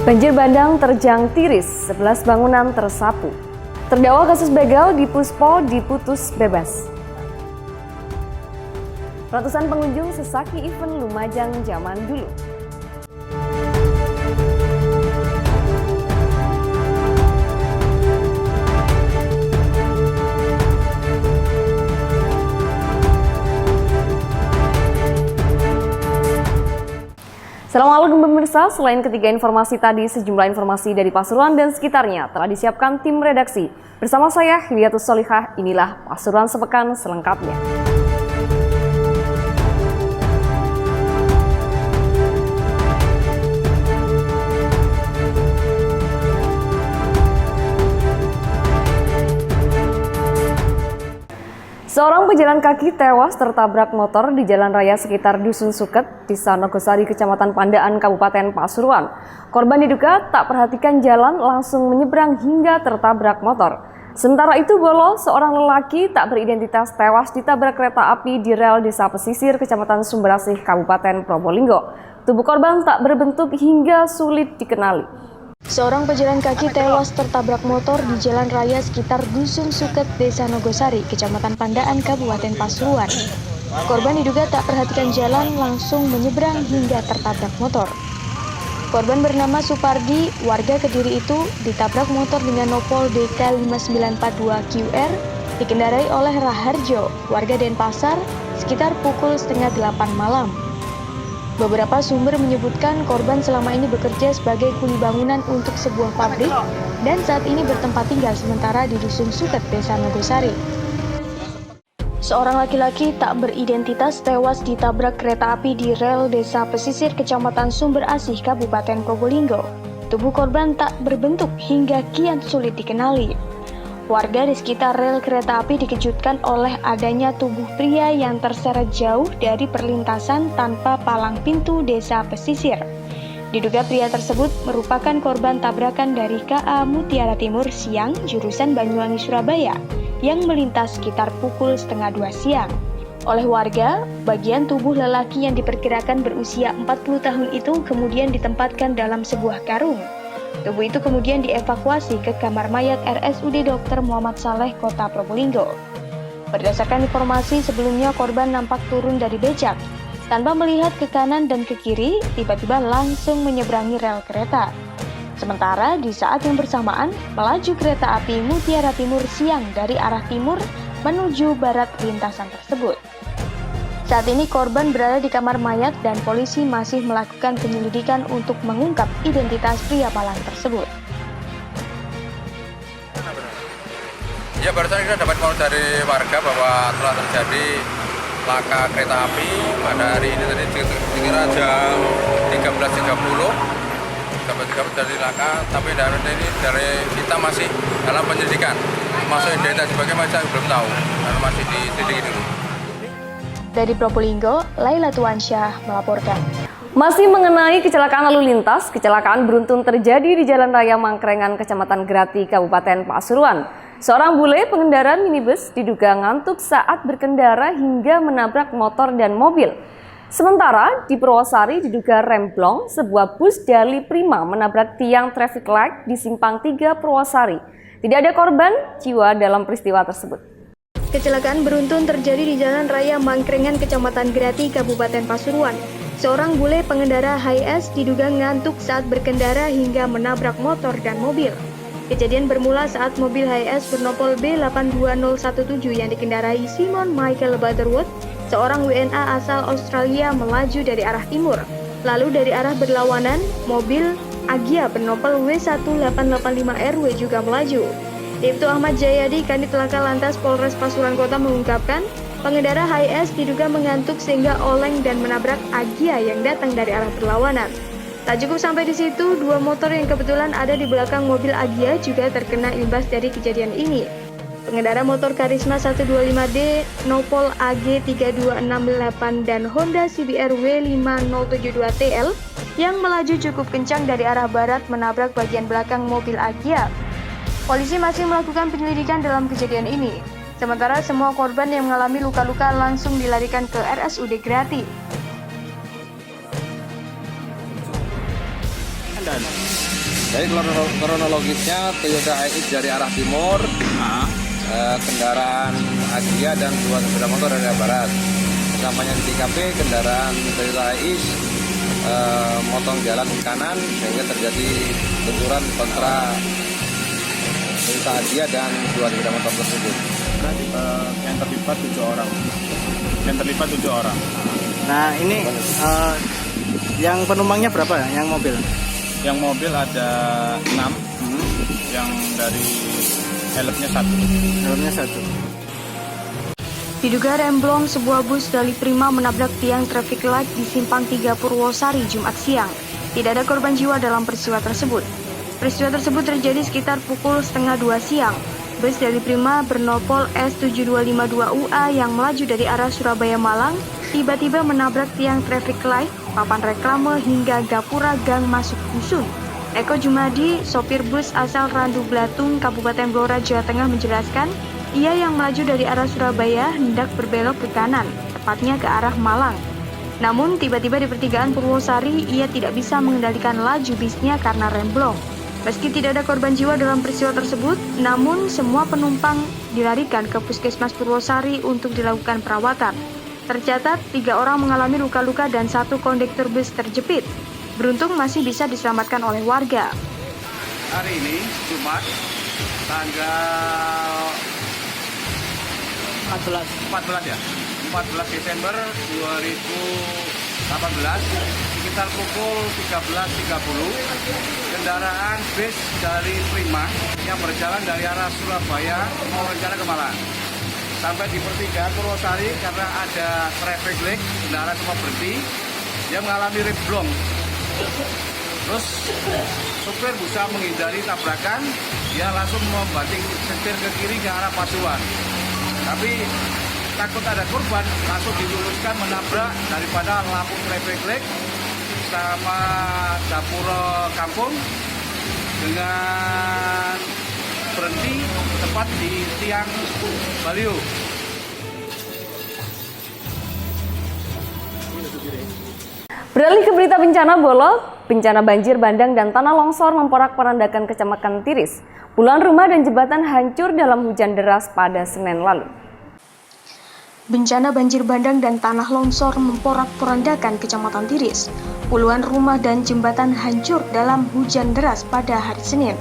Banjir bandang terjang tiris, 11 bangunan tersapu. Terdakwa kasus begal di Puspol diputus bebas. Ratusan pengunjung sesaki event Lumajang zaman dulu. Assalamualaikum pemirsa, selain ketiga informasi tadi, sejumlah informasi dari Pasuruan dan sekitarnya telah disiapkan tim redaksi. Bersama saya, Hilyatus Solihah, inilah Pasuruan Sepekan selengkapnya. Seorang pejalan kaki tewas tertabrak motor di jalan raya sekitar Dusun Suket, Desa Nogosari, Kecamatan Pandaan, Kabupaten Pasuruan. Korban diduga tak perhatikan jalan langsung menyeberang hingga tertabrak motor. Sementara itu, Bolo, seorang lelaki tak beridentitas tewas ditabrak kereta api di rel Desa Pesisir, Kecamatan Sumberasih, Kabupaten Probolinggo. Tubuh korban tak berbentuk hingga sulit dikenali. Seorang pejalan kaki tewas tertabrak motor di jalan raya sekitar Dusun Suket, Desa Nogosari, Kecamatan Pandaan, Kabupaten Pasuruan. Korban diduga tak perhatikan jalan langsung menyeberang hingga tertabrak motor. Korban bernama Supardi, warga Kediri itu, ditabrak motor dengan nopol DK5942QR, dikendarai oleh Raharjo, warga Denpasar, sekitar pukul 7:30 malam. Beberapa sumber menyebutkan korban selama ini bekerja sebagai kuli bangunan untuk sebuah pabrik dan saat ini bertempat tinggal sementara di Dusun Suket, Desa Nogosari. Seorang laki-laki tak beridentitas tewas ditabrak kereta api di rel Desa Pesisir, Kecamatan Sumberasih, Kabupaten Probolinggo. Tubuh korban tak berbentuk hingga kian sulit dikenali. Warga di sekitar rel kereta api dikejutkan oleh adanya tubuh pria yang terseret jauh dari perlintasan tanpa palang pintu Desa Pesisir. Diduga pria tersebut merupakan korban tabrakan dari KA Mutiara Timur siang jurusan Banyuwangi Surabaya yang melintas sekitar pukul 1:30 siang. Oleh warga, bagian tubuh lelaki yang diperkirakan berusia 40 tahun itu kemudian ditempatkan dalam sebuah karung. Tubuh itu kemudian dievakuasi ke kamar mayat RSUD Dr. Muhammad Saleh, Kota Probolinggo. Berdasarkan informasi sebelumnya, korban nampak turun dari becak. Tanpa melihat ke kanan dan ke kiri, tiba-tiba langsung menyeberangi rel kereta. Sementara di saat yang bersamaan, melaju kereta api Mutiara Timur siang dari arah timur menuju barat lintasan tersebut. Saat ini korban berada di kamar mayat dan polisi masih melakukan penyelidikan untuk mengungkap identitas pria malang tersebut. Ya, barusan kita dapat informasi dari warga bahwa telah terjadi laka kereta api pada hari ini tadi sekira jam 13.30 dapat terjadi laka, tapi dari ini dari kita masih dalam penyelidikan. Masuk identitas sebagai macam belum tahu karena masih diselidiki dulu. Dari Probolinggo, Laila Tuansyah melaporkan. Masih mengenai kecelakaan lalu lintas, kecelakaan beruntun terjadi di Jalan Raya Mangkrengan, Kecamatan Grati, Kabupaten Pasuruan. Seorang bule pengendara minibus diduga ngantuk saat berkendara hingga menabrak motor dan mobil. Sementara di Purwosari diduga remblong, sebuah bus Dali Prima menabrak tiang traffic light di Simpang 3 Purwosari. Tidak ada korban jiwa dalam peristiwa tersebut. Kecelakaan beruntun terjadi di Jalan Raya Mangkrengan, Kecamatan Grati, Kabupaten Pasuruan. Seorang bule pengendara HiAce diduga ngantuk saat berkendara hingga menabrak motor dan mobil. Kejadian bermula saat mobil HiAce bernopol B82017 yang dikendarai Simon Michael Butterworth, seorang WNA asal Australia, melaju dari arah timur. Lalu dari arah berlawanan, mobil Agia bernopol W1885RW juga melaju. Ibtu Ahmad Jayadi, Kanit Laka Lantas Polres Pasuruan Kota mengungkapkan, pengendara HiAce diduga mengantuk sehingga oleng dan menabrak Agia yang datang dari arah berlawanan. Tak cukup sampai di situ, dua motor yang kebetulan ada di belakang mobil Agia juga terkena imbas dari kejadian ini. Pengendara motor Karisma 125D, Nopol AG3268 dan Honda CBR W5072TL yang melaju cukup kencang dari arah barat menabrak bagian belakang mobil Agia. Polisi masih melakukan penyelidikan dalam kejadian ini. Sementara semua korban yang mengalami luka-luka langsung dilarikan ke RSUD Grati. dan Jadi kronologisnya Toyota iX dari arah timur, kendaraan Agya dan 2 sepeda motor dari arah barat. Sampainya di TKP, kendaraan Toyota iX motong jalan ke kanan sehingga terjadi benturan kontra Toyota Agya dan 2 sepeda motor tersebut. yang terlibat 7 orang. Nah ini yang penumpangnya berapa ya, yang mobil? Yang mobil ada 6, yang dari helmnya 1. Helmnya 1. Diduga remblong, sebuah bus Dali Prima menabrak tiang traffic light di Simpang 3 Purwosari Jumat siang. Tidak ada korban jiwa dalam peristiwa tersebut. Peristiwa tersebut terjadi sekitar pukul 1:30 siang. Bus Dali Prima bernopol S7252UA yang melaju dari arah Surabaya Malang tiba-tiba menabrak tiang traffic light, papan reklame hingga gapura gang masuk dusun. Eko Jumadi, sopir bus asal Randu Blatung, Kabupaten Blora, Jawa Tengah menjelaskan, ia yang melaju dari arah Surabaya hendak berbelok ke kanan, tepatnya ke arah Malang. Namun tiba-tiba di pertigaan Purwosari ia tidak bisa mengendalikan laju bisnya karena remblong. Meski tidak ada korban jiwa dalam peristiwa tersebut, namun semua penumpang dilarikan ke Puskesmas Purwosari untuk dilakukan perawatan. Tercatat 3 orang mengalami luka-luka dan 1 kondektur bus terjepit. Beruntung masih bisa diselamatkan oleh warga. Hari ini Jumat tanggal 14 Desember 2018 sekitar pukul 13.30 kendaraan bus dari Prima yang berjalan dari arah Surabaya mau rencana ke Malang. Sampai di pertigaan Purwosari karena ada traffic light, kendaraan semua berhenti, dia mengalami remblong. Terus supir berusaha menghindari tabrakan, dia langsung membanting setir ke kiri ke arah Pasuruan. Tapi takut ada korban, langsung diluruskan menabrak daripada lampu traffic light sama dapur kampung dengan berhenti tepat di tiang baliho. Beralih ke berita bencana bencana banjir bandang dan tanah longsor memporak-porandakan Kecamatan Tiris. Puluhan rumah dan jembatan hancur dalam hujan deras pada Senin lalu. Bencana banjir bandang dan tanah longsor memporak-porandakan Kecamatan Tiris. Puluhan rumah dan jembatan hancur dalam hujan deras pada hari Senin.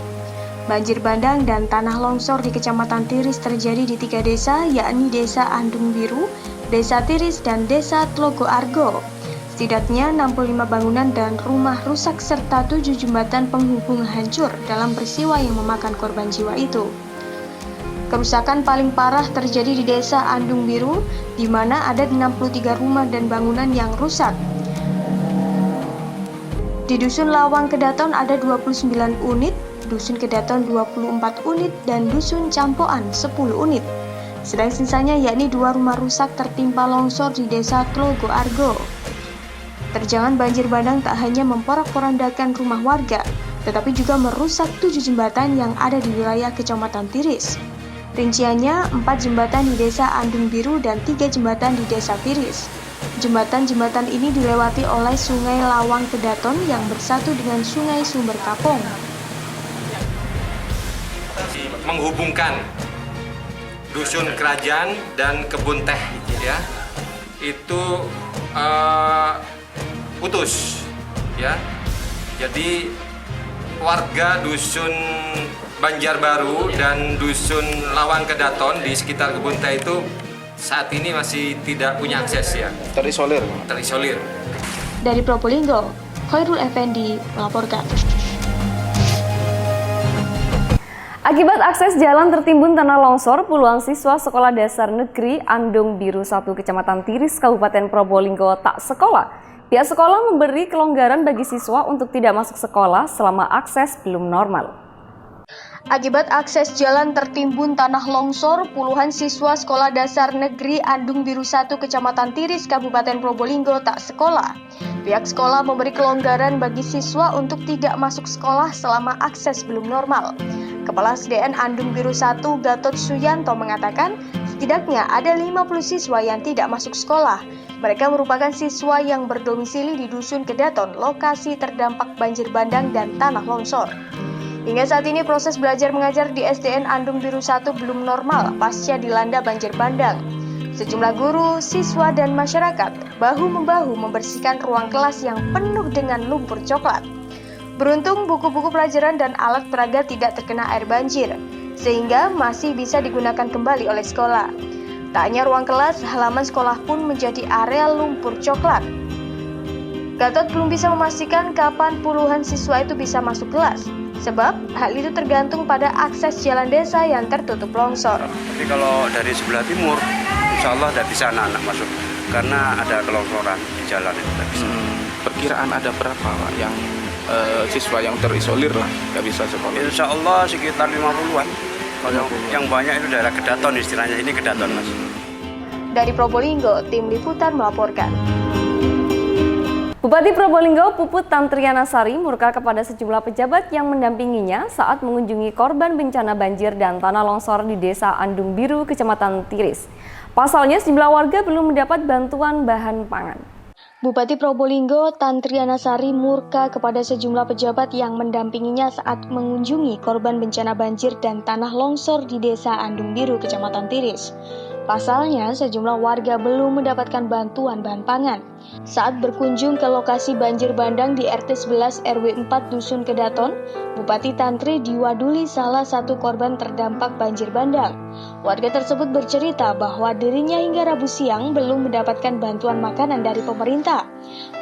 Banjir bandang dan tanah longsor di Kecamatan Tiris terjadi di 3 desa, yakni Desa Andung Biru, Desa Tiris, dan Desa Tlogo Argo. Setidaknya 65 bangunan dan rumah rusak serta 7 jembatan penghubung hancur dalam peristiwa yang memakan korban jiwa itu. Kerusakan paling parah terjadi di Desa Andung Biru, di mana ada 63 rumah dan bangunan yang rusak. Di Dusun Lawang Kedaton ada 29 unit, Dusun Kedaton 24 unit, dan Dusun Campoan 10 unit. Sedang sisanya yakni 2 rumah rusak tertimpa longsor di Desa Tlogo Argo. Terjangan banjir bandang tak hanya memporak-porandakan rumah warga, tetapi juga merusak 7 jembatan yang ada di wilayah Kecamatan Tiris. Rinciannya 4 jembatan di Desa Andung Biru dan 3 jembatan di Desa Tiris. Jembatan-jembatan ini dilewati oleh Sungai Lawang Kedaton yang bersatu dengan Sungai Sumber Kapong. Menghubungkan Dusun Kerajaan dan Kebun Teh, ya, itu putus, ya. Jadi warga Dusun Banjarbaru dan Dusun Lawang Kedaton di sekitar Kebun Teh itu saat ini masih tidak punya akses, ya. Terisolir. Dari Probolinggo, Khairul Effendi melaporkan. Akibat akses jalan tertimbun tanah longsor, puluhan siswa Sekolah Dasar Negeri Andung Biru 1 Kecamatan Tiris, Kabupaten Probolinggo tak sekolah. Pihak sekolah memberi kelonggaran bagi siswa untuk tidak masuk sekolah selama akses belum normal. Akibat akses jalan tertimbun tanah longsor, puluhan siswa Sekolah Dasar Negeri Andung Biru 1 Kecamatan Tiris, Kabupaten Probolinggo tak sekolah. Pihak sekolah memberi kelonggaran bagi siswa untuk tidak masuk sekolah selama akses belum normal. Kepala SDN Andung Biru 1 Gatot Suyanto mengatakan, Setidaknya ada 50 siswa yang tidak masuk sekolah. Mereka merupakan siswa yang berdomisili di Dusun Kedaton, lokasi terdampak banjir bandang dan tanah longsor. Hingga saat ini proses belajar mengajar di SDN Andung Biru 1 belum normal pasca dilanda banjir bandang. Sejumlah guru, siswa, dan masyarakat bahu-membahu membersihkan ruang kelas yang penuh dengan lumpur coklat. Beruntung buku-buku pelajaran dan alat peraga tidak terkena air banjir, sehingga masih bisa digunakan kembali oleh sekolah. Tak hanya ruang kelas, halaman sekolah pun menjadi area lumpur coklat. Gatot belum bisa memastikan kapan puluhan siswa itu bisa masuk kelas, sebab hal itu tergantung pada akses jalan desa yang tertutup longsor. Tapi kalau dari sebelah timur, insya Allah tidak bisa anak-anak masuk karena ada kelongsoran di jalan itu tidak bisa. Perkiraan ada berapa Pak yang siswa yang terisolir lah nggak bisa sekolah? Insya Allah sekitar 50-an. Kalau yang banyak itu daerah Kedaton istilahnya, ini Kedaton Mas. Dari Probolinggo, tim liputan melaporkan. Bupati Probolinggo Puput Tantriana Sari murka kepada sejumlah pejabat yang mendampinginya saat mengunjungi korban bencana banjir dan tanah longsor di Desa Andung Biru, Kecamatan Tiris. Pasalnya sejumlah warga belum mendapat bantuan bahan pangan. Bupati Probolinggo Tantriana Sari murka kepada sejumlah pejabat yang mendampinginya saat mengunjungi korban bencana banjir dan tanah longsor di Desa Andung Biru, Kecamatan Tiris. Pasalnya, sejumlah warga belum mendapatkan bantuan bahan pangan. Saat berkunjung ke lokasi banjir bandang di RT 11 RW 4 Dusun Kedaton, Bupati Tantri diwaduli salah satu korban terdampak banjir bandang. Warga tersebut bercerita bahwa dirinya hingga Rabu siang belum mendapatkan bantuan makanan dari pemerintah.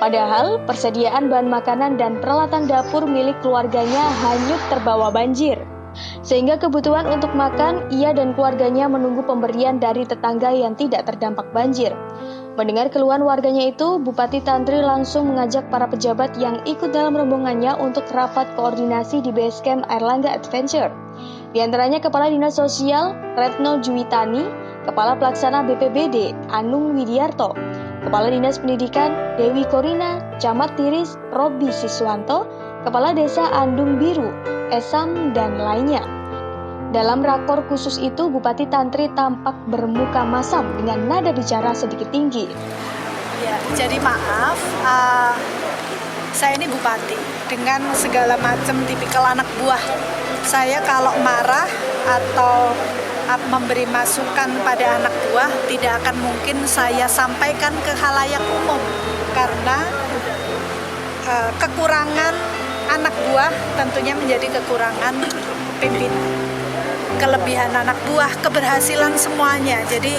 Padahal, persediaan bahan makanan dan peralatan dapur milik keluarganya hanyut terbawa banjir. Sehingga kebutuhan untuk makan, ia dan keluarganya menunggu pemberian dari tetangga yang tidak terdampak banjir. Mendengar keluhan warganya itu, Bupati Tantri langsung mengajak para pejabat yang ikut dalam rombongannya untuk rapat koordinasi di Base Camp Airlangga Adventure. Di antaranya Kepala Dinas Sosial Retno Juwitani, Kepala Pelaksana BPBD Anung Widiarto, Kepala Dinas Pendidikan Dewi Korina, Camat Tiris Robi Siswanto, Kepala Desa Andung Biru Esam, dan lainnya. Dalam rakor khusus itu, Bupati Tantri tampak bermuka masam dengan nada bicara sedikit tinggi. Ya, jadi maaf, saya ini bupati dengan segala macam tipikal anak buah. Saya kalau marah atau memberi masukan pada anak buah tidak akan mungkin saya sampaikan ke khalayak umum karena kekurangan anak buah tentunya menjadi kekurangan pimpinan. Kelebihan anak buah, keberhasilan semuanya. Jadi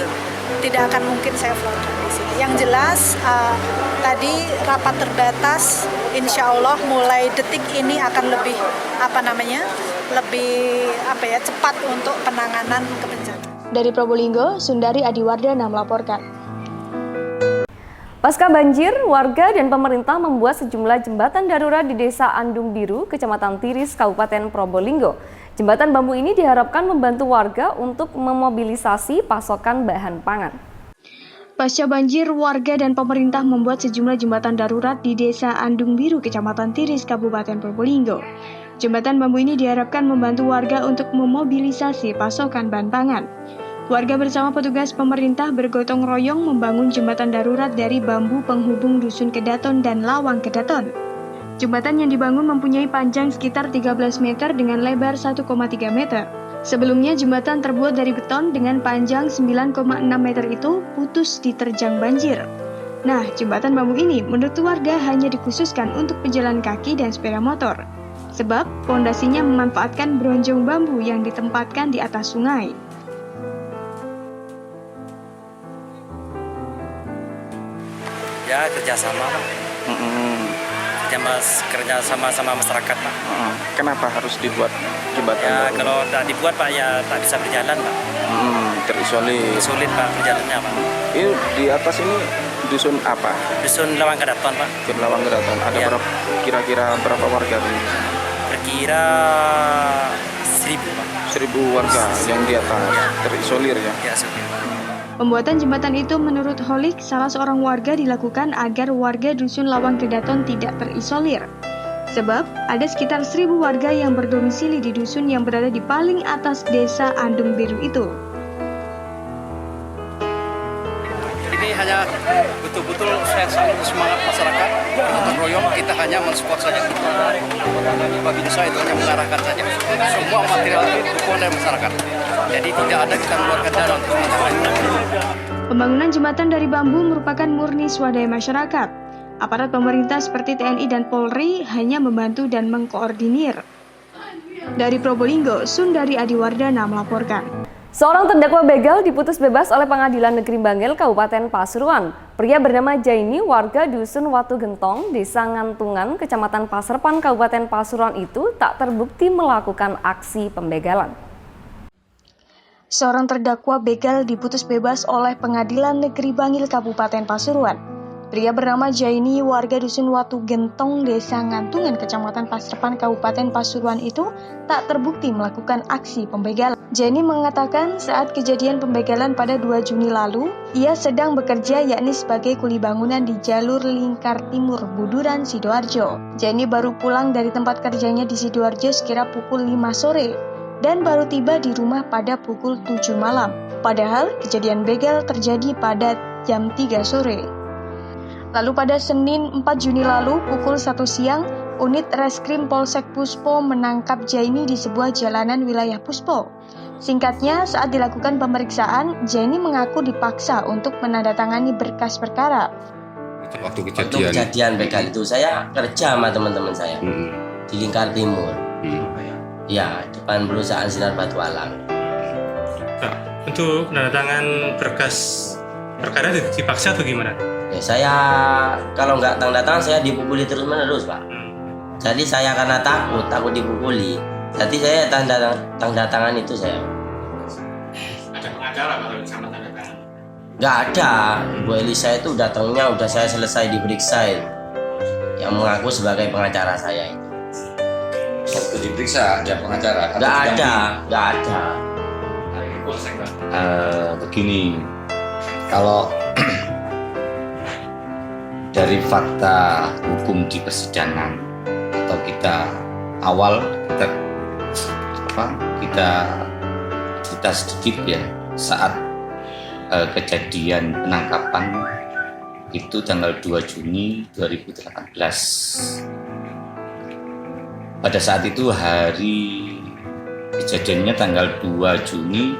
tidak akan mungkin saya vlogger di sini. Yang jelas tadi rapat terbatas, insya Allah mulai detik ini akan lebih cepat untuk penanganan kebencanaan. Dari Probolinggo, Sundari Adiwardana melaporkan. Pasca banjir, warga dan pemerintah membuat sejumlah jembatan darurat di Desa Andung Biru, Kecamatan Tiris, Kabupaten Probolinggo. Jembatan bambu ini diharapkan membantu warga untuk memobilisasi pasokan bahan pangan. Pasca banjir, warga dan pemerintah membuat sejumlah jembatan darurat di Desa Andung Biru, Kecamatan Tiris, Kabupaten Probolinggo. Jembatan bambu ini diharapkan membantu warga untuk memobilisasi pasokan bahan pangan. Warga bersama petugas pemerintah bergotong royong membangun jembatan darurat dari bambu penghubung Dusun Kedaton dan Lawang Kedaton. Jembatan yang dibangun mempunyai panjang sekitar 13 meter dengan lebar 1,3 meter. Sebelumnya jembatan terbuat dari beton dengan panjang 9,6 meter itu putus diterjang banjir. Nah, jembatan bambu ini menurut warga hanya dikhususkan untuk pejalan kaki dan sepeda motor. Sebab pondasinya memanfaatkan bronjong bambu yang ditempatkan di atas sungai. Ya kerjasama Pak. Kerjasama sama masyarakat Pak. Kenapa harus dibuat jembatan? Ya kalau tak dibuat Pak ya tak bisa berjalan Pak. Terisolir. Sulit Pak berjalannya Pak. Ini di atas ini dusun apa? Dusun Lawang Kedaton Pak. Dusun Lawang Kedaton. Ada Ya. Kira-kira berapa warga? Berkira 1.000 Pak. 1.000 warga yang di atas terisolir ya? Ya sulit. Pembuatan jembatan itu menurut Holik, salah seorang warga dilakukan agar warga Dusun Lawang Kedaton tidak terisolir. Sebab ada sekitar 1.000 warga yang berdomisili di dusun yang berada di paling atas Desa Andung Biru itu. hanya betul-betul saya sambut semangat masyarakat gotong royong, kita hanya mensupport saja. Bagi saya itu hanya mengarahkan saja. Semua material itu dukungan dari masyarakat. Jadi tidak ada kita mengeluarkan dana untuk sementara itu. Pembangunan jembatan dari bambu merupakan murni swadaya masyarakat. Aparat pemerintah seperti TNI dan Polri hanya membantu dan mengkoordinir. Dari Probolinggo, Sundari Adiwardana melaporkan. Seorang terdakwa begal diputus bebas oleh Pengadilan Negeri Bangil, Kabupaten Pasuruan. Pria bernama Jaini, warga Dusun Watu Gentong, Desa Ngantungan, Kecamatan Paserpan, Kabupaten Pasuruan itu tak terbukti melakukan aksi pembegalan. Seorang terdakwa begal diputus bebas oleh Pengadilan Negeri Bangil, Kabupaten Pasuruan. Pria bernama Jaini, warga Dusun Watu Gentong, Desa Ngantungan, Kecamatan Paserpan, Kabupaten Pasuruan itu tak terbukti melakukan aksi pembegalan. Jaini mengatakan saat kejadian pembegalan pada 2 Juni lalu, ia sedang bekerja yakni sebagai kuli bangunan di jalur Lingkar Timur, Buduran, Sidoarjo. Jaini baru pulang dari tempat kerjanya di Sidoarjo sekira pukul 5 sore dan baru tiba di rumah pada pukul 7 malam. Padahal kejadian begal terjadi pada jam 3 sore. Lalu pada Senin 4 Juni lalu pukul 1 siang, unit Reskrim Polsek Puspo menangkap Jaini di sebuah jalanan wilayah Puspo. Singkatnya, saat dilakukan pemeriksaan, Jaini mengaku dipaksa untuk menandatangani berkas perkara. Waktu kejadian begal itu saya kerja sama teman-teman saya di Lingkar Timur. Ya, depan perusahaan Sinar Batu Alam. Untuk menandatangan berkas perkara dipaksa atau gimana? Ya, saya kalau nggak tanda tangan saya dipukuli terus-menerus, Pak. Jadi saya karena takut dipukuli. Jadi saya tanda tangan itu saya. Ada pengacara kalau sama tanda tangan? Nggak ada. Bu Elisa itu datangnya udah saya selesai diperiksa itu. Yang mengaku sebagai pengacara saya itu. Waktu diperiksa ada pengacara? Nggak ada. Begini, kalau dari fakta hukum di persidangan atau kita cerita sedikit ya, saat kejadian penangkapan itu tanggal 2 Juni 2018. Pada saat itu hari kejadiannya tanggal 2 Juni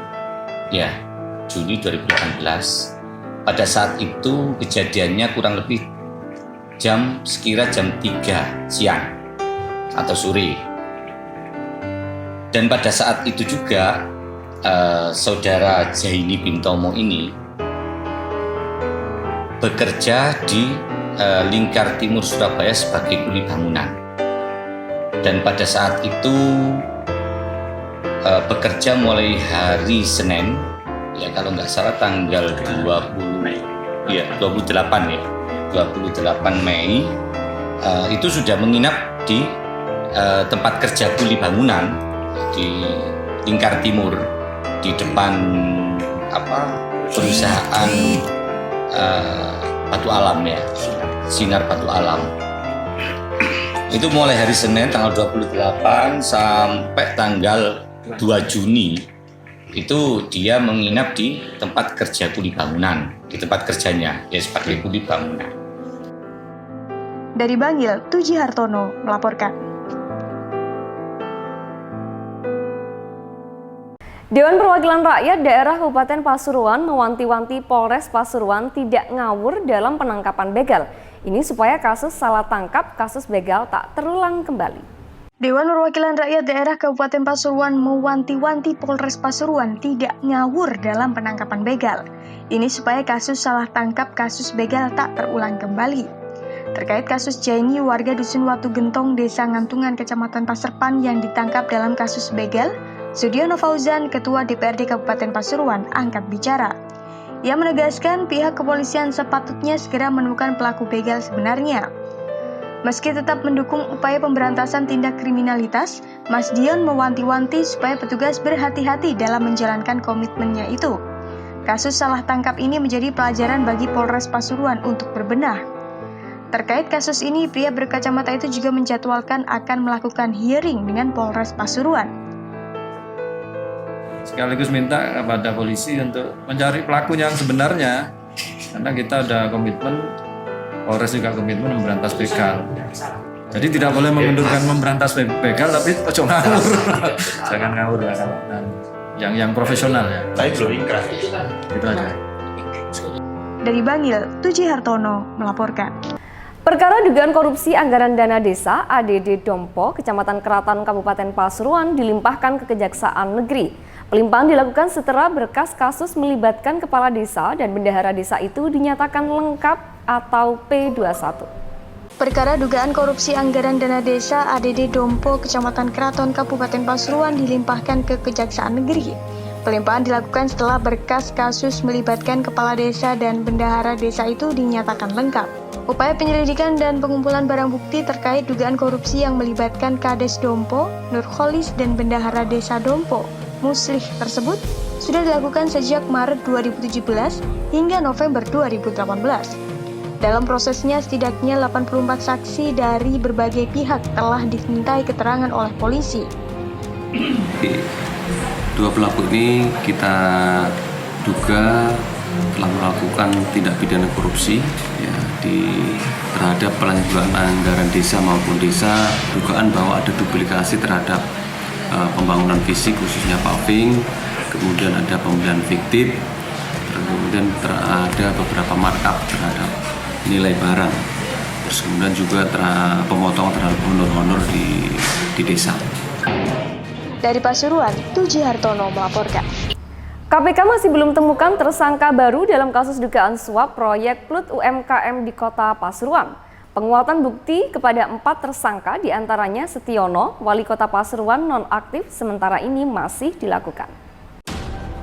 2018. Pada saat itu kejadiannya kurang lebih sekira jam 3 siang atau sore. Dan pada saat itu juga saudara Jaini Bintomo ini bekerja di Lingkar Timur Surabaya sebagai kuli bangunan. Dan pada saat itu bekerja mulai hari Senin, ya kalau nggak salah tanggal 28 Mei itu sudah menginap di tempat kerja kuli bangunan di Lingkar Timur di depan perusahaan Batu Alam ya, Sinar Batu Alam. Itu mulai hari Senin tanggal 28 sampai tanggal 2 Juni itu dia menginap di tempat kerja kuli bangunan, di tempat kerjanya ya sebagai kuli bangunan. Dari Bangil, Tuji Hartono melaporkan. Dewan Perwakilan Rakyat Daerah Kabupaten Pasuruan mewanti-wanti Polres Pasuruan tidak ngawur dalam penangkapan begal. Ini supaya kasus salah tangkap kasus begal tak terulang kembali. Dewan Perwakilan Rakyat Daerah Kabupaten Pasuruan mewanti-wanti Polres Pasuruan tidak ngawur dalam penangkapan begal. Ini supaya kasus salah tangkap kasus begal tak terulang kembali. Terkait kasus Jaini, warga Dusun Watu Gentong, Desa Ngantungan, Kecamatan Paserpan yang ditangkap dalam kasus begal, Sudiono Fauzan, Ketua DPRD Kabupaten Pasuruan, angkat bicara. Ia menegaskan pihak kepolisian sepatutnya segera menemukan pelaku begal sebenarnya. Meski tetap mendukung upaya pemberantasan tindak kriminalitas, Mas Dion mewanti-wanti supaya petugas berhati-hati dalam menjalankan komitmennya itu. Kasus salah tangkap ini menjadi pelajaran bagi Polres Pasuruan untuk berbenah. Terkait kasus ini, pria berkacamata itu juga menjadwalkan akan melakukan hearing dengan Polres Pasuruan. Sekaligus minta kepada polisi untuk mencari pelaku yang sebenarnya karena kita ada komitmen, Polres juga komitmen memberantas begal. Jadi tidak boleh mengundurkan memberantas begal, tapi ojo ngawur. Jangan ngawur lah kalau yang profesional ya. Tapi belum ingkrah. Itu aja. Dari Bangil, Tuji Hartono melaporkan. Perkara dugaan korupsi anggaran dana desa ADD Dompo, Kecamatan Keraton, Kabupaten Pasuruan dilimpahkan ke Kejaksaan Negeri. Pelimpahan dilakukan setelah berkas kasus melibatkan kepala desa dan bendahara desa itu dinyatakan lengkap atau P21. Perkara dugaan korupsi anggaran dana desa ADD Dompo, Kecamatan Keraton, Kabupaten Pasuruan dilimpahkan ke Kejaksaan Negeri. Pelimpahan dilakukan setelah berkas kasus melibatkan kepala desa dan bendahara desa itu dinyatakan lengkap. Upaya penyelidikan dan pengumpulan barang bukti terkait dugaan korupsi yang melibatkan Kades Dompo, Nurholis, dan bendahara desa Dompo, Muslih tersebut sudah dilakukan sejak Maret 2017 hingga November 2018. Dalam prosesnya, setidaknya 84 saksi dari berbagai pihak telah dimintai keterangan oleh polisi. Dua pelaku ini kita duga telah melakukan tindak pidana korupsi ya, terhadap penyaluran anggaran desa maupun desa, dugaan bahwa ada duplikasi terhadap pembangunan fisik khususnya paving, kemudian ada pembelian fiktif, kemudian ada beberapa markup terhadap nilai barang, terus kemudian juga pemotongan terhadap honor-honor di desa. Dari Pasuruan, Tuji Hartono melaporkan. KPK masih belum temukan tersangka baru dalam kasus dugaan suap proyek PLUT UMKM di Kota Pasuruan. Penguatan bukti kepada 4 tersangka diantaranya Setiono, Wali Kota Pasuruan nonaktif sementara ini masih dilakukan.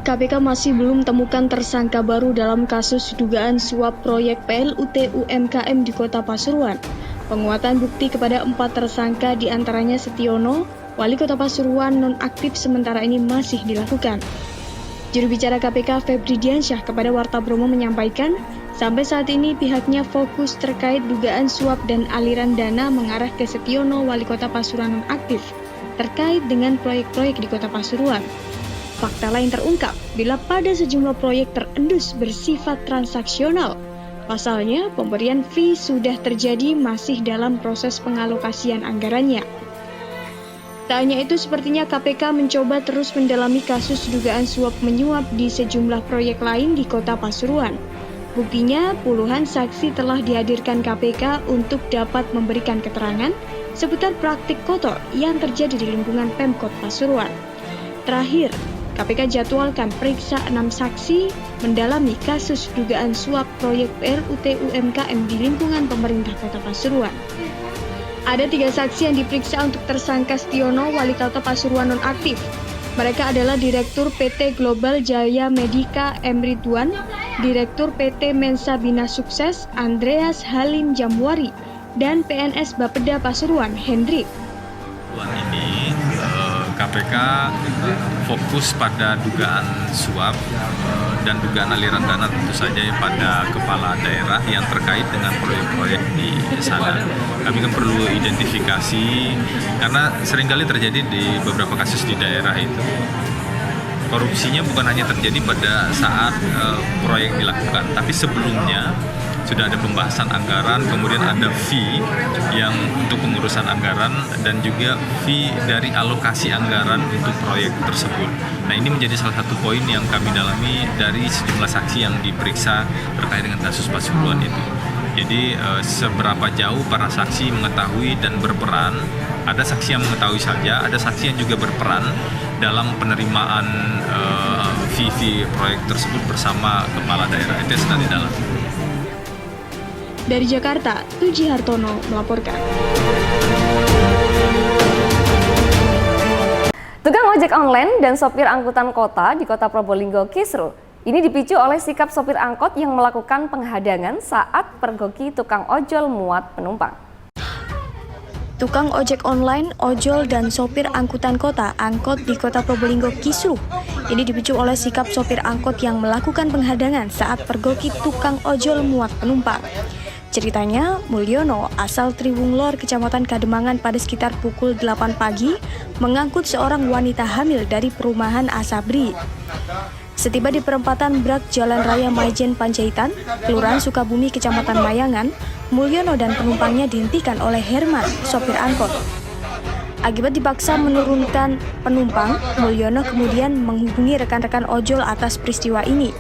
KPK masih belum temukan tersangka baru dalam kasus dugaan suap proyek PLUT UMKM di Kota Pasuruan. Penguatan bukti kepada 4 tersangka diantaranya Setiono, Wali Kota Pasuruan nonaktif sementara ini masih dilakukan. Juru bicara KPK Febri Diansyah kepada Warta Bromo menyampaikan, sampai saat ini pihaknya fokus terkait dugaan suap dan aliran dana mengarah ke Setiono, Wali Kota Pasuruan nonaktif, terkait dengan proyek-proyek di Kota Pasuruan. Fakta lain terungkap bila pada sejumlah proyek terendus bersifat transaksional. Pasalnya, pemberian fee sudah terjadi masih dalam proses pengalokasian anggarannya. Tak hanya itu, sepertinya KPK mencoba terus mendalami kasus dugaan suap menyuap di sejumlah proyek lain di Kota Pasuruan. Buktinya, puluhan saksi telah dihadirkan KPK untuk dapat memberikan keterangan seputar praktik kotor yang terjadi di lingkungan Pemkot Pasuruan. Terakhir, KPK jadwalkan periksa 6 saksi mendalami kasus dugaan suap proyek PLUT UMKM di lingkungan pemerintah Kota Pasuruan. Ada 3 saksi yang diperiksa untuk tersangka Setiono, Wali Kota Pasuruan nonaktif. Mereka adalah Direktur PT Global Jaya Medika M. Ridwan, Direktur PT Mensa Bina Sukses Andreas Halim Jamwari, dan PNS Bapeda Pasuruan Hendrik. Ini KPK fokus pada dugaan suap dan dugaan aliran dana tentu saja pada kepala daerah yang terkait dengan proyek-proyek di sana. Kami kan perlu identifikasi karena seringkali terjadi di beberapa kasus di daerah itu. Korupsinya bukan hanya terjadi pada saat proyek dilakukan, tapi sebelumnya sudah ada pembahasan anggaran, kemudian ada fee yang untuk pengurusan anggaran dan juga fee dari alokasi anggaran untuk proyek tersebut. Nah, ini menjadi salah satu poin yang kami dalami dari sejumlah saksi yang diperiksa terkait dengan kasus Pasuruan itu. Jadi seberapa jauh para saksi mengetahui dan berperan, ada saksi yang mengetahui saja, ada saksi yang juga berperan dalam penerimaan fee proyek tersebut bersama kepala daerah. Itu sedang didalami. Dari Jakarta, Tuji Hartono melaporkan. Tukang ojek online dan sopir angkutan kota di Kota Probolinggo kisruh. Ini dipicu oleh sikap sopir angkot yang melakukan penghadangan saat pergoki tukang ojol muat penumpang. Tukang ojek online, ojol, dan sopir angkutan kota angkot di Kota Probolinggo kisruh. Ini dipicu oleh sikap sopir angkot yang melakukan penghadangan saat pergoki tukang ojol muat penumpang. Ceritanya, Mulyono, asal Triwunglor, Kecamatan Kademangan pada sekitar pukul 8 pagi, mengangkut seorang wanita hamil dari perumahan Asabri. Setiba di perempatan Brak Jalan Raya Maijen Panjaitan, Kelurahan Sukabumi, Kecamatan Mayangan, Mulyono dan penumpangnya dihentikan oleh Herman, sopir angkot. Akibat dipaksa menurunkan penumpang, Mulyono kemudian menghubungi rekan-rekan ojol atas peristiwa ini.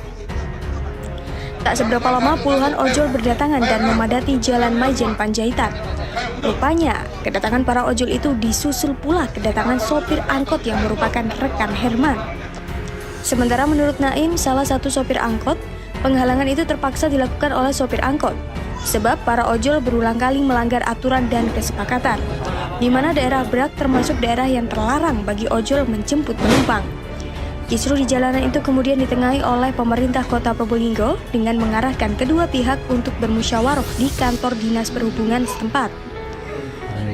Tak seberapa lama puluhan ojol berdatangan dan memadati Jalan Maijen Panjaitan. Rupanya, kedatangan para ojol itu disusul pula kedatangan sopir angkot yang merupakan rekan Herman. Sementara menurut Naim, salah satu sopir angkot, penghalangan itu terpaksa dilakukan oleh sopir angkot, sebab para ojol berulang kali melanggar aturan dan kesepakatan, di mana daerah Brak termasuk daerah yang terlarang bagi ojol menjemput penumpang. Kisruh di jalanan itu kemudian ditengahi oleh pemerintah Kota Probolinggo dengan mengarahkan kedua pihak untuk bermusyawarah di kantor Dinas Perhubungan setempat.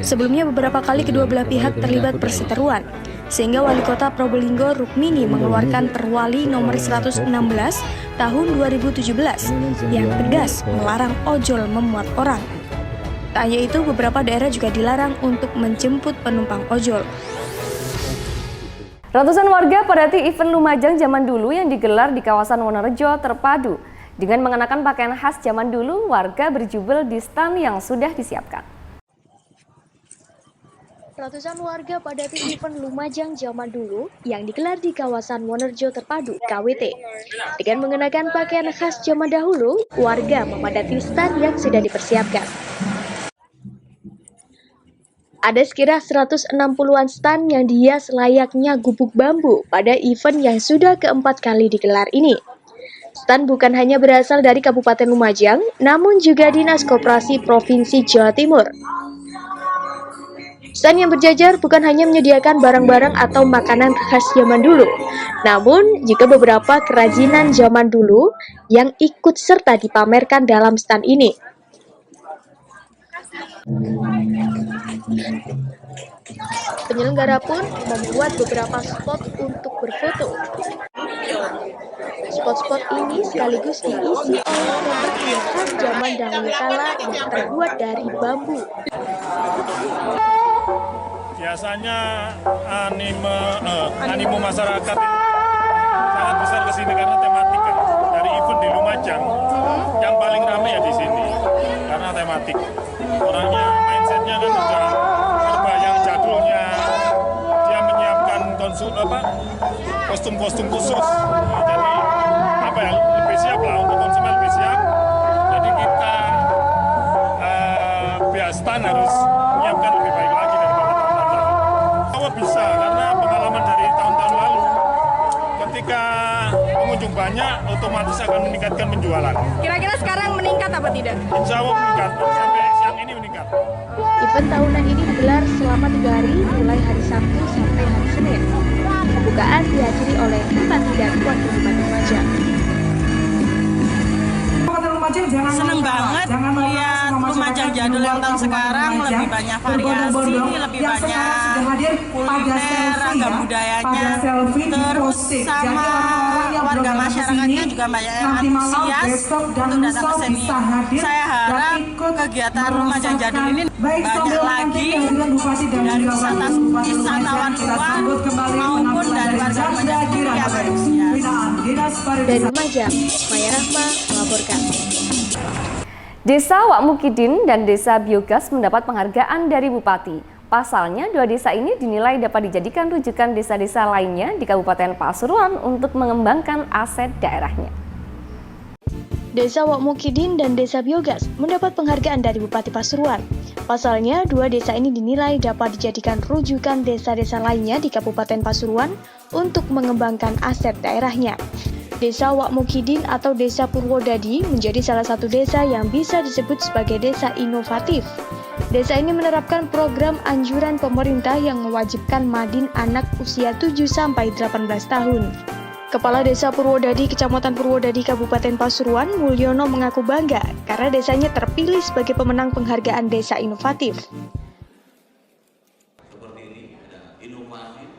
Sebelumnya beberapa kali kedua belah pihak terlibat perseteruan, sehingga Wali Kota Probolinggo Rukmini mengeluarkan Perwali nomor 116 tahun 2017 yang tegas melarang ojol memuat orang. Tak hanya itu, beberapa daerah juga dilarang untuk menjemput penumpang ojol. Ratusan warga padati event Lumajang zaman dulu yang digelar di kawasan Wonorejo terpadu. Dengan mengenakan pakaian khas zaman dulu, warga berjubel di stan yang sudah disiapkan. Ratusan warga padati event Lumajang zaman dulu yang digelar di kawasan Wonorejo terpadu (KWT). Dengan mengenakan pakaian khas zaman dahulu, warga memadati stan yang sudah dipersiapkan. Ada sekira 160-an stan yang dihias layaknya gubuk bambu pada event yang sudah keempat kali digelar ini. Stan bukan hanya berasal dari Kabupaten Lumajang, namun juga Dinas Koperasi Provinsi Jawa Timur. Stan yang berjajar bukan hanya menyediakan barang-barang atau makanan khas zaman dulu, namun juga beberapa kerajinan zaman dulu yang ikut serta dipamerkan dalam stan ini. Penyelenggara pun membuat beberapa spot untuk berfoto. Spot-spot ini sekaligus diisi oleh produk khas zaman dahulu kala yang terbuat dari bambu. Biasanya animo masyarakat sangat besar ke sini karena tematika. Dari event di Lumajang yang paling ramai ya di sini karena tematik. Orangnya mindsetnya kan udah serba yang jadulnya. Dia menyiapkan kostum-kostum khusus. Jadi lebih siap lah untuk konsumen lebih siap. Jadi kita pihak stan harus menyiapkan lebih baik lagi daripada tahun-tahun lalu. Kalau bisa karena pengalaman dari tahun-tahun lalu ketika pengunjung banyak otomatis akan meningkatkan penjualan. Kira-kira sekarang meningkat apa tidak? Insya Allah meningkat, sampai siang ini meningkat. Event tahunan ini digelar selama 3 hari, mulai hari Sabtu sampai hari Senin. Pembukaan dihadiri oleh Bupati dan Wakil Bupati Lumajang. Seneng banget lihat Lumajang jadul yang tahun sekarang, lebih banyak variasi, lebih banyak kuliner, ragam budayanya, terus sama warga masyarakatnya juga banyak yang antusias untuk datang ke sini. Saya harap kegiatan Lumajang jadul ini banyak lagi dari wisatawan luar maupun dari warga Lumajang yang antusias. Dari Lumajang, Maya Rahma melaporkan. Desa Wak Mukidin dan Desa Biogas mendapat penghargaan dari Bupati. Pasalnya, dua desa ini dinilai dapat dijadikan rujukan desa-desa lainnya di Kabupaten Pasuruan untuk mengembangkan aset daerahnya. Desa Wak Mukidin dan Desa Biogas mendapat penghargaan dari Bupati Pasuruan. Pasalnya, dua desa ini dinilai dapat dijadikan rujukan desa-desa lainnya di Kabupaten Pasuruan untuk mengembangkan aset daerahnya. Desa Wak Mukidin atau Desa Purwodadi menjadi salah satu desa yang bisa disebut sebagai desa inovatif. Desa ini menerapkan program anjuran pemerintah yang mewajibkan madin anak usia 7-18 tahun. Kepala Desa Purwodadi, Kecamatan Purwodadi, Kabupaten Pasuruan, Mulyono mengaku bangga karena desanya terpilih sebagai pemenang penghargaan desa inovatif. Seperti ini, ada inovasi.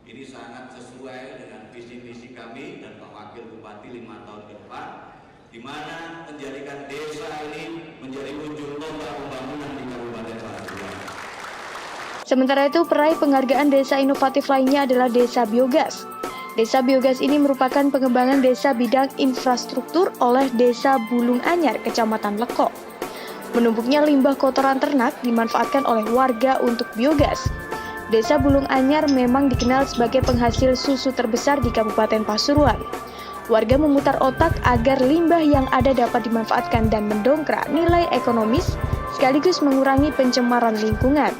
Ini sangat sesuai dengan visi-misi kami dan Pak Wakil Bupati 5 tahun ke depan, di mana menjadikan desa ini menjadi ujung tombak pembangunan di Kabupaten Pasuruan. Sementara itu, peraih penghargaan desa inovatif lainnya adalah Desa Biogas. Desa biogas ini merupakan pengembangan desa bidang infrastruktur oleh Desa Bulung Anyar, Kecamatan Lekok. Menumpuknya limbah kotoran ternak dimanfaatkan oleh warga untuk biogas. Desa Bulung Anyar memang dikenal sebagai penghasil susu terbesar di Kabupaten Pasuruan. Warga memutar otak agar limbah yang ada dapat dimanfaatkan dan mendongkrak nilai ekonomis, sekaligus mengurangi pencemaran lingkungan.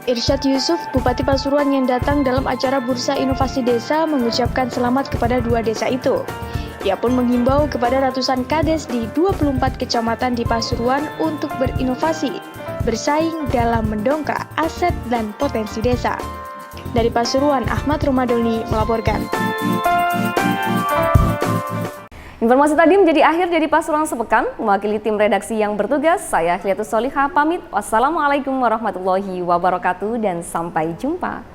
Irsyad Yusuf, Bupati Pasuruan yang datang dalam acara Bursa Inovasi Desa mengucapkan selamat kepada 2 desa itu. Ia pun menghimbau kepada ratusan kades di 24 kecamatan di Pasuruan untuk berinovasi, bersaing dalam mendongkrak aset dan potensi desa. Dari Pasuruan, Ahmad Romadoni melaporkan. Informasi tadi menjadi akhir dari Pasuruan Sepekan. Mewakili tim redaksi yang bertugas, saya Khliatus Solihah pamit. Wassalamualaikum warahmatullahi wabarakatuh dan sampai jumpa.